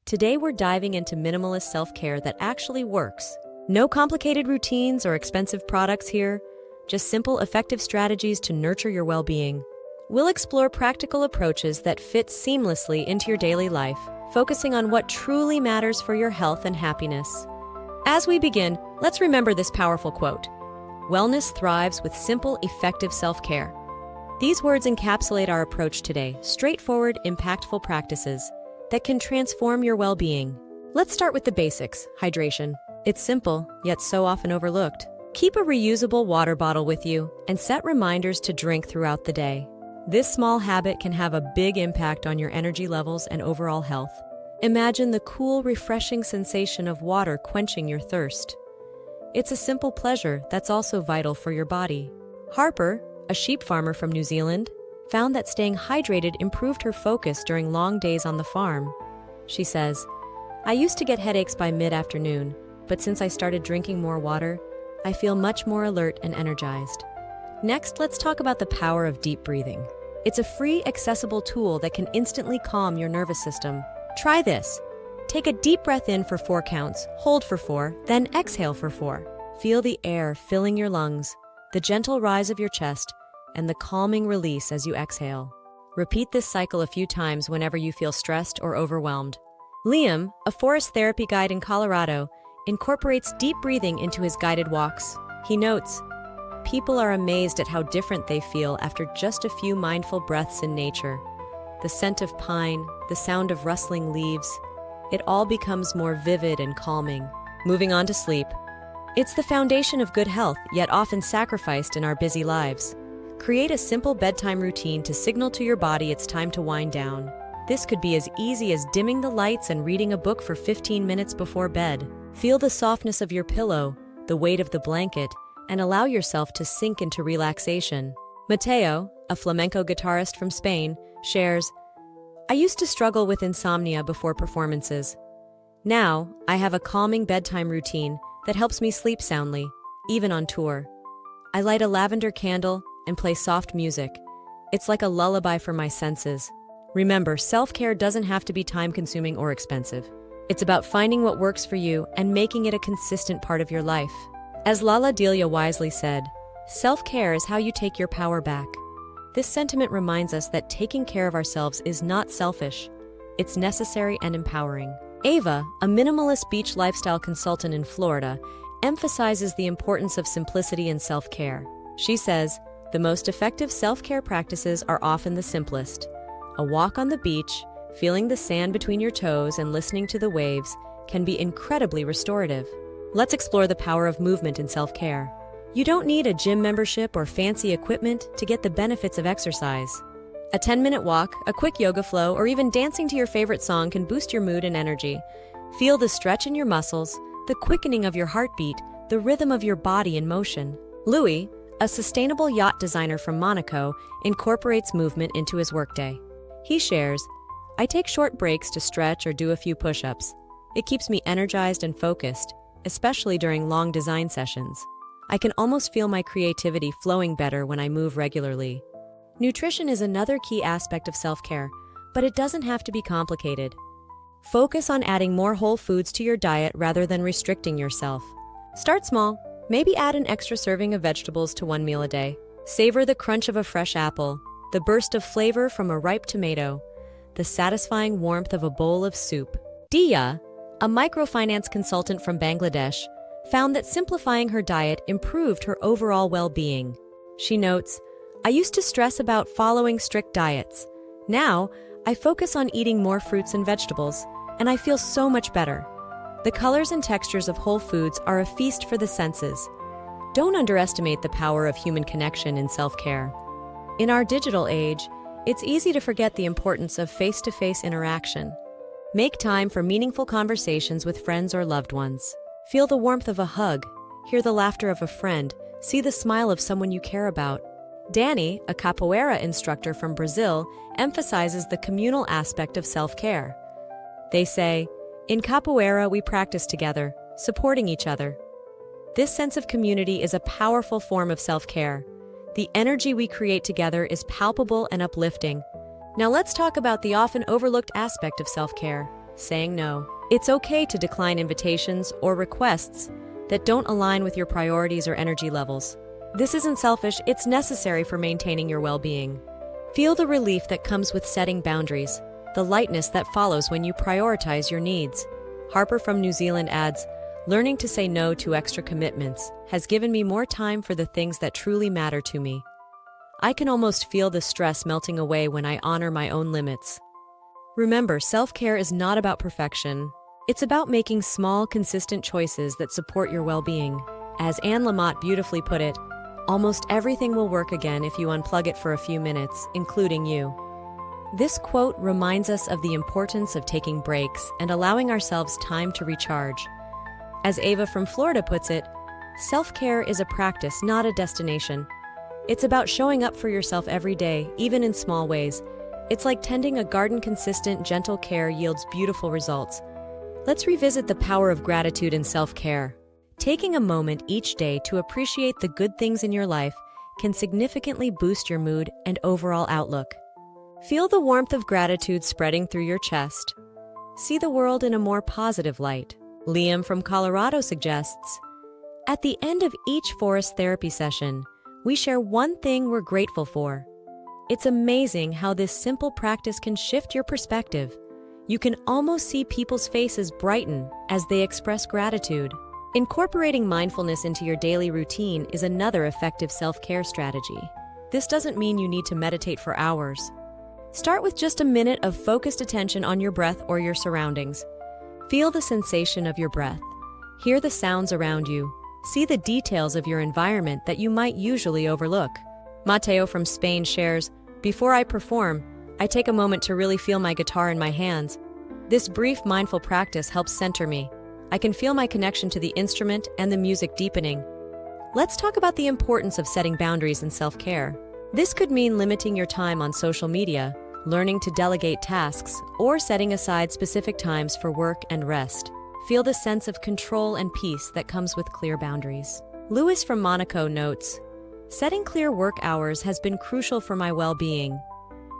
Today we're diving into minimalist self-care that actually works. No complicated routines or expensive products here, just simple, effective strategies to nurture your well-being. We'll explore practical approaches that fit seamlessly into your daily life, focusing on what truly matters for your health and happiness. As we begin, let's remember this powerful quote: "Wellness thrives with simple, effective self-care." These words encapsulate our approach today: straightforward, impactful practices that can transform your well-being. Let's start with the basics: hydration. It's simple, yet so often overlooked. Keep a reusable water bottle with you and set reminders to drink throughout the day. This small habit can have a big impact on your energy levels and overall health. Imagine the cool, refreshing sensation of water quenching your thirst. It's a simple pleasure that's also vital for your body. Harper, a sheep farmer from New Zealand, found that staying hydrated improved her focus during long days on the farm. She says, "I used to get headaches by mid-afternoon, but since I started drinking more water, I feel much more alert and energized." Next, let's talk about the power of deep breathing. It's a free, accessible tool that can instantly calm your nervous system. Try this. Take a deep breath in for 4 counts, hold for 4, then exhale for 4. Feel the air filling your lungs, the gentle rise of your chest, and the calming release as you exhale. Repeat this cycle a few times whenever you feel stressed or overwhelmed. Liam, a forest therapy guide in Colorado, incorporates deep breathing into his guided walks. He notes, "People are amazed at how different they feel after just a few mindful breaths in nature. The scent of pine, the sound of rustling leaves, it all becomes more vivid and calming." Moving on to sleep. It's the foundation of good health, yet often sacrificed in our busy lives. Create a simple bedtime routine to signal to your body it's time to wind down. This could be as easy as dimming the lights and reading a book for 15 minutes before bed. Feel the softness of your pillow, the weight of the blanket, and allow yourself to sink into relaxation. Mateo, a flamenco guitarist from Spain, shares, "I used to struggle with insomnia before performances. Now, I have a calming bedtime routine that helps me sleep soundly, even on tour. I light a lavender candle and play soft music. It's like a lullaby for my senses." Remember, self-care doesn't have to be time-consuming or expensive. It's about finding what works for you and making it a consistent part of your life. As Lala Delia wisely said, "Self-care is how you take your power back." This sentiment reminds us that taking care of ourselves is not selfish. It's necessary and empowering. Ava, a minimalist beach lifestyle consultant in Florida, emphasizes the importance of simplicity and self-care. She says, "The most effective self-care practices are often the simplest. A walk on the beach, feeling the sand between your toes and listening to the waves can be incredibly restorative." Let's explore the power of movement in self-care. You don't need a gym membership or fancy equipment to get the benefits of exercise. A 10-minute walk, a quick yoga flow, or even dancing to your favorite song can boost your mood and energy. Feel the stretch in your muscles, the quickening of your heartbeat, the rhythm of your body in motion. Louis, a sustainable yacht designer from Monaco, incorporates movement into his workday. He shares, "I take short breaks to stretch or do a few push-ups. It keeps me energized and focused, especially during long design sessions. I can almost feel my creativity flowing better when I move regularly." Nutrition is another key aspect of self-care, but it doesn't have to be complicated. Focus on adding more whole foods to your diet rather than restricting yourself. Start small. Maybe add an extra serving of vegetables to one meal a day. Savor the crunch of a fresh apple, the burst of flavor from a ripe tomato, the satisfying warmth of a bowl of soup. Dia, a microfinance consultant from Bangladesh, found that simplifying her diet improved her overall well-being. She notes, "I used to stress about following strict diets. Now, I focus on eating more fruits and vegetables, and I feel so much better." The colors and textures of whole foods are a feast for the senses. Don't underestimate the power of human connection in self-care. In our digital age, it's easy to forget the importance of face-to-face interaction. Make time for meaningful conversations with friends or loved ones. Feel the warmth of a hug, hear the laughter of a friend, see the smile of someone you care about. Danny, a capoeira instructor from Brazil, emphasizes the communal aspect of self-care. They say, "In capoeira, we practice together, supporting each other." This sense of community is a powerful form of self-care. The energy we create together is palpable and uplifting. Now let's talk about the often overlooked aspect of self-care: saying no. It's okay to decline invitations or requests that don't align with your priorities or energy levels. This isn't selfish, it's necessary for maintaining your well-being. Feel the relief that comes with setting boundaries, the lightness that follows when you prioritize your needs. Harper from New Zealand adds, "Learning to say no to extra commitments has given me more time for the things that truly matter to me. I can almost feel the stress melting away when I honor my own limits." Remember, self-care is not about perfection. It's about making small, consistent choices that support your well-being. As Anne Lamott beautifully put it, almost everything will work again if you unplug it for a few minutes, including you. This quote reminds us of the importance of taking breaks and allowing ourselves time to recharge. As Ava from Florida puts it, self-care is a practice, not a destination. It's about showing up for yourself every day, even in small ways. It's like tending a garden. Consistent, gentle care yields beautiful results. Let's revisit the power of gratitude in self-care. Taking a moment each day to appreciate the good things in your life can significantly boost your mood and overall outlook. Feel the warmth of gratitude spreading through your chest. See the world in a more positive light. Liam from Colorado suggests, "At the end of each forest therapy session, we share one thing we're grateful for." It's amazing how this simple practice can shift your perspective. You can almost see people's faces brighten as they express gratitude. Incorporating mindfulness into your daily routine is another effective self-care strategy. This doesn't mean you need to meditate for hours. Start with just a minute of focused attention on your breath or your surroundings. Feel the sensation of your breath. Hear the sounds around you. See the details of your environment that you might usually overlook. Mateo from Spain shares, "Before I perform, I take a moment to really feel my guitar in my hands. This brief mindful practice helps center me. I can feel my connection to the instrument and the music deepening." Let's talk about the importance of setting boundaries in self-care. This could mean limiting your time on social media, learning to delegate tasks, or setting aside specific times for work and rest. Feel the sense of control and peace that comes with clear boundaries. Louis from Monaco notes, "Setting clear work hours has been crucial for my well-being.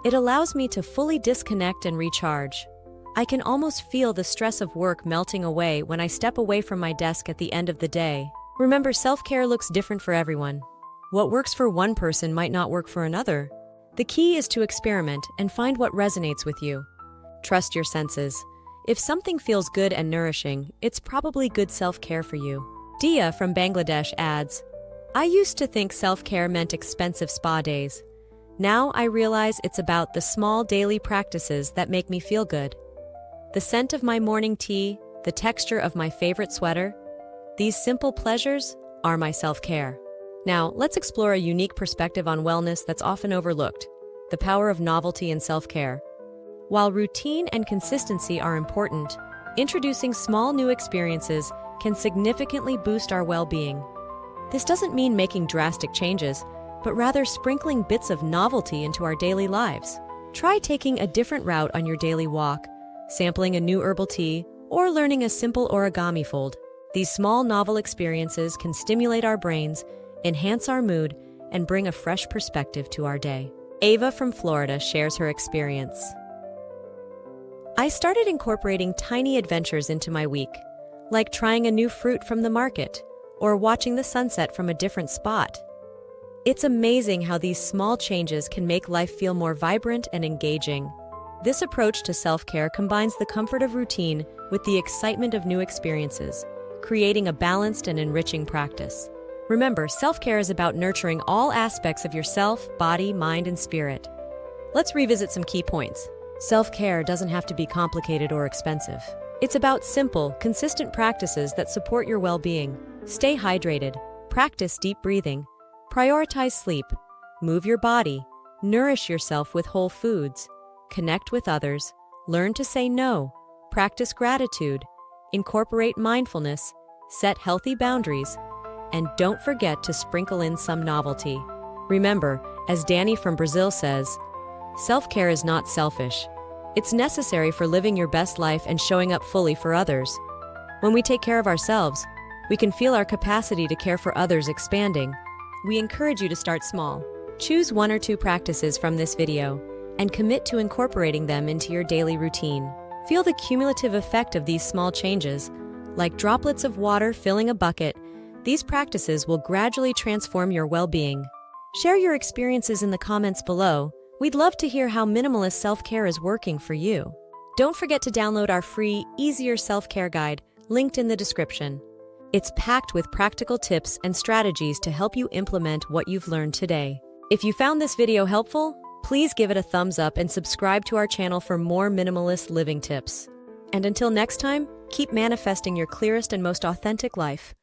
It allows me to fully disconnect and recharge. I can almost feel the stress of work melting away when I step away from my desk at the end of the day." Remember, self-care looks different for everyone. What works for one person might not work for another. The key is to experiment and find what resonates with you. Trust your senses. If something feels good and nourishing, it's probably good self-care for you. Dia from Bangladesh adds, "I used to think self-care meant expensive spa days. Now I realize it's about the small daily practices that make me feel good. The scent of my morning tea, the texture of my favorite sweater, these simple pleasures are my self-care." Now, let's explore a unique perspective on wellness that's often overlooked: the power of novelty in self-care. While routine and consistency are important, introducing small new experiences can significantly boost our well-being. This doesn't mean making drastic changes, but rather sprinkling bits of novelty into our daily lives. Try taking a different route on your daily walk, sampling a new herbal tea, or learning a simple origami fold. These small novel experiences can stimulate our brains, enhance our mood, and bring a fresh perspective to our day. Ava from Florida shares her experience. "I started incorporating tiny adventures into my week, like trying a new fruit from the market or watching the sunset from a different spot. It's amazing how these small changes can make life feel more vibrant and engaging." This approach to self-care combines the comfort of routine with the excitement of new experiences, creating a balanced and enriching practice. Remember, self-care is about nurturing all aspects of yourself, body, mind, and spirit. Let's revisit some key points. Self-care doesn't have to be complicated or expensive. It's about simple, consistent practices that support your well-being. Stay hydrated, practice deep breathing, prioritize sleep, move your body, nourish yourself with whole foods, connect with others, learn to say no, practice gratitude, incorporate mindfulness, set healthy boundaries, and don't forget to sprinkle in some novelty. Remember, as Danny from Brazil says, self-care is not selfish. It's necessary for living your best life and showing up fully for others. When we take care of ourselves, we can feel our capacity to care for others expanding. We encourage you to start small. Choose 1 or 2 practices from this video and commit to incorporating them into your daily routine. Feel the cumulative effect of these small changes. Like droplets of water filling a bucket, these practices will gradually transform your well-being. Share your experiences in the comments below. We'd love to hear how minimalist self-care is working for you. Don't forget to download our free, easier self-care guide, linked in the description. It's packed with practical tips and strategies to help you implement what you've learned today. If you found this video helpful, please give it a thumbs up and subscribe to our channel for more minimalist living tips. And until next time, keep manifesting your clearest and most authentic life.